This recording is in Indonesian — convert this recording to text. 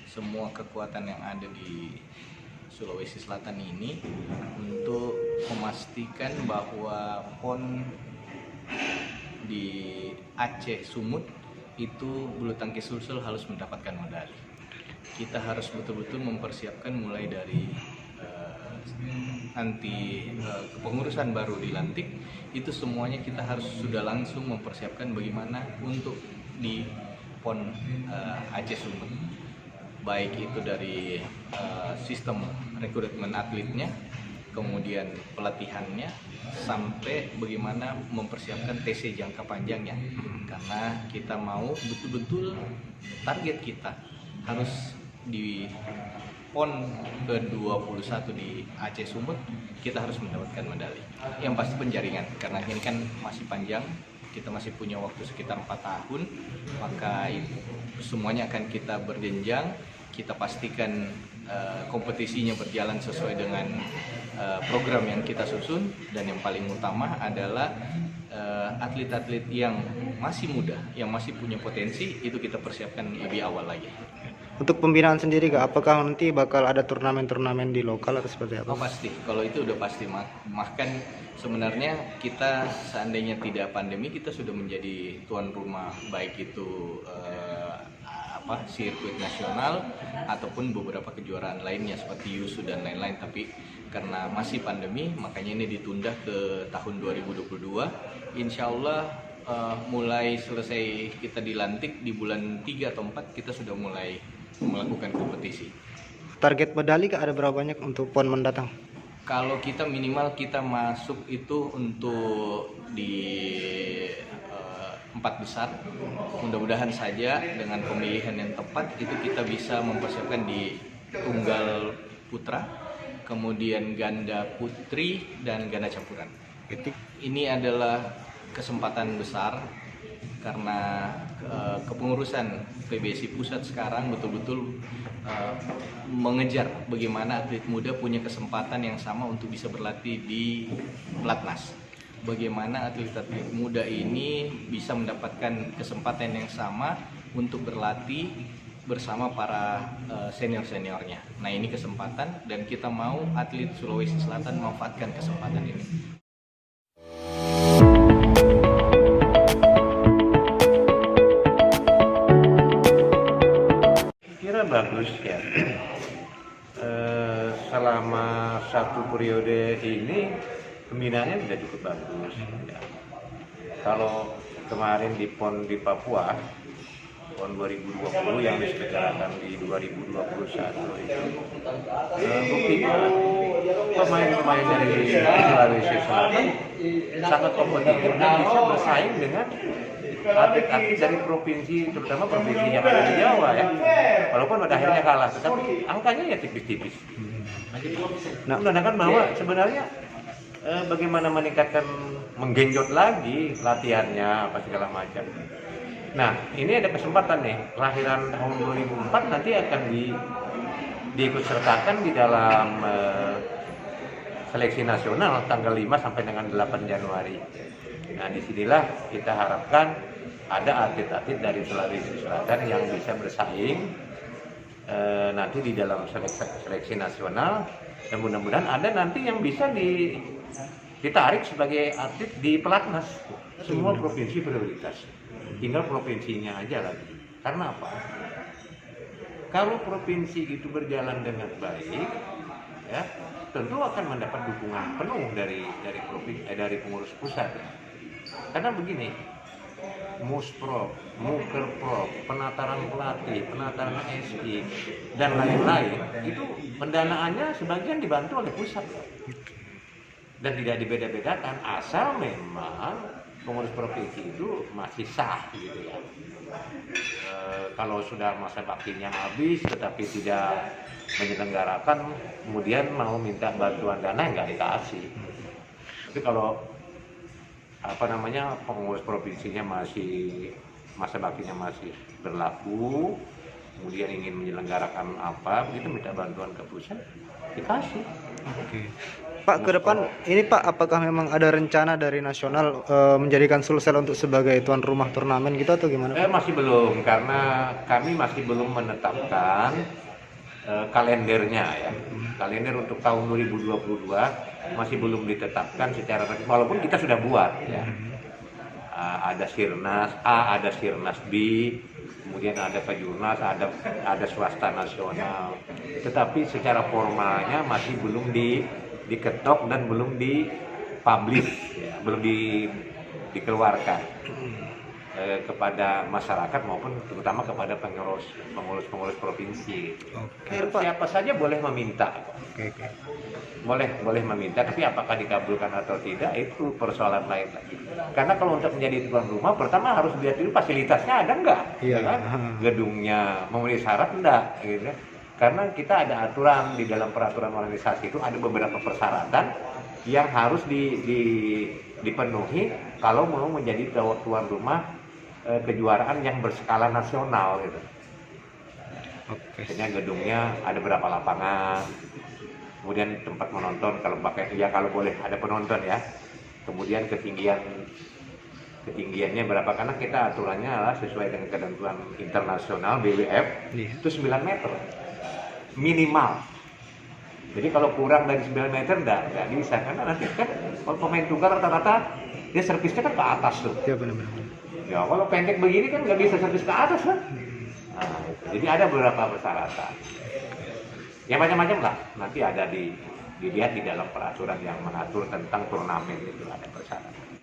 semua kekuatan yang ada di Sulawesi Selatan ini untuk memastikan bahwa PON di Aceh Sumut itu bulu tangkis Sulsel harus mendapatkan medali. Kita harus betul-betul mempersiapkan mulai dari kepengurusan baru dilantik, itu semuanya kita harus sudah langsung mempersiapkan bagaimana untuk di PON Aceh Sumut, baik itu dari sistem rekrutmen atletnya, kemudian pelatihannya, sampai bagaimana mempersiapkan TC jangka panjangnya. Karena kita mau betul-betul target kita harus di PON ke-21 di Aceh Sumut, kita harus mendapatkan medali. Yang pasti penjaringan, karena ini kan masih panjang, kita masih punya waktu sekitar 4 tahun, maka semuanya akan kita berjenjang, kita pastikan kompetisinya berjalan sesuai dengan program yang kita susun, dan yang paling utama adalah atlet-atlet yang masih muda, yang masih punya potensi, itu kita persiapkan lebih awal lagi. Untuk pembinaan sendiri apakah nanti bakal ada turnamen-turnamen di lokal atau seperti apa? Oh pasti, kalau itu udah pasti. Bahkan sebenarnya kita seandainya tidak pandemi, kita sudah menjadi tuan rumah, baik itu sirkuit nasional ataupun beberapa kejuaraan lainnya seperti Yusu dan lain-lain. Tapi karena masih pandemi, makanya ini ditunda ke tahun 2022. Insya Allah mulai selesai kita dilantik di bulan 3 atau 4, kita sudah mulai melakukan kompetisi. Target medali ada berapa banyak untuk PON mendatang? Kalau kita minimal kita masuk itu untuk di 4 besar. Mudah-mudahan saja dengan pemilihan yang tepat itu kita bisa mempersiapkan di tunggal putra, kemudian ganda putri dan ganda campuran. Ini adalah kesempatan besar karena kepengurusan PBSI Pusat sekarang betul-betul mengejar bagaimana atlet muda punya kesempatan yang sama untuk bisa berlatih di Pelatnas. Bagaimana atlet-atlet muda ini bisa mendapatkan kesempatan yang sama untuk berlatih bersama para senior-seniornya. Nah, ini kesempatan dan kita mau atlet Sulawesi Selatan memanfaatkan kesempatan ini. Bagus ya. Selama satu periode ini pembinaannya sudah cukup bagus ya. Kalau kemarin di PON di Papua, PON 2020 yang diselenggarakan di 2021 itu buktinya pemain-pemain dari Sulawesi Selatan sangat kompetitif dan bisa bersaing dengan atlet-atlet dari provinsi, terutama provinsi yang ada di Jawa ya. Walaupun pada akhirnya kalah, tetapi angkanya ya tipis-tipis. Nah, menandakan bahwa sebenarnya bagaimana meningkatkan, menggenjot lagi latihannya, apa segala macam. Nah, ini ada kesempatan nih, kelahiran tahun 2004 nanti akan diikut sertakan di dalam seleksi nasional tanggal 5 sampai dengan 8 Januari. Nah, disinilah kita harapkan ada atlet-atlet dari Sulawesi Selatan yang bisa bersaing nanti di dalam seleksi nasional, dan mudah-mudahan ada nanti yang bisa ditarik sebagai atlet di Pelatnas. Semua provinsi prioritas, tinggal provinsinya aja lagi. Karena apa? Kalau provinsi itu berjalan dengan baik, ya tentu akan mendapat dukungan penuh dari pengurus pusat. Karena begini, Musprov, Mukerprov, penataran pelatih, penataran SI, dan lain-lain, itu pendanaannya sebagian dibantu oleh pusat. Dan tidak dibeda-bedakan, asal memang pengurus provinsi itu masih sah gitu ya. Kalau sudah masa baktinya habis tetapi tidak menyelenggarakan, kemudian mau minta bantuan dana, nggak dikasih. Tapi kalau pengurus provinsinya masih masa baktinya masih berlaku, kemudian ingin menyelenggarakan begitu minta bantuan ke pusat, dikasih. Oke. Pak, ke depan ini Pak, apakah memang ada rencana dari nasional menjadikan Sulsel untuk sebagai tuan rumah turnamen gitu atau gimana? Masih belum, karena kami masih belum menetapkan kalendernya ya. Kalender untuk tahun 2022 masih belum ditetapkan secara resmi, walaupun kita sudah buat ya. Ada Sirnas A, ada Sirnas B, kemudian ada Kejurnas, ada swasta nasional. Tetapi secara formalnya masih belum diketok dan belum dipublish, ya, belum dikeluarkan kepada masyarakat maupun terutama kepada pengurus provinsi. Siapa saja boleh meminta. Boleh meminta, tapi apakah dikabulkan atau tidak itu persoalan lain lagi. Karena kalau untuk menjadi tuan rumah, pertama harus dilihat dulu fasilitasnya ada enggak, Iya. kan? Gedungnya memenuhi syarat enggak, gitu. Karena kita ada aturan di dalam peraturan organisasi itu ada beberapa persyaratan yang harus dipenuhi kalau mau menjadi tuan rumah kejuaraan yang berskala nasional gitu. Misalnya gedungnya ada berapa lapangan, kemudian tempat menonton kalau boleh ada penonton ya, kemudian ketinggiannya berapa, karena kita aturannya adalah sesuai dengan ketentuan internasional BWF itu 9 meter minimal. Jadi kalau kurang dari 9 meter enggak bisa, karena nanti kan pemain tunggal rata-rata dia servisnya kan ke atas tuh. Ya benar-benar. Ya kalau pendek begini kan nggak bisa servis ke atas kan. Nah, jadi ada beberapa persyaratan. Ya macam-macam lah. Nanti ada dilihat di dalam peraturan yang mengatur tentang turnamen itu ada persyaratan.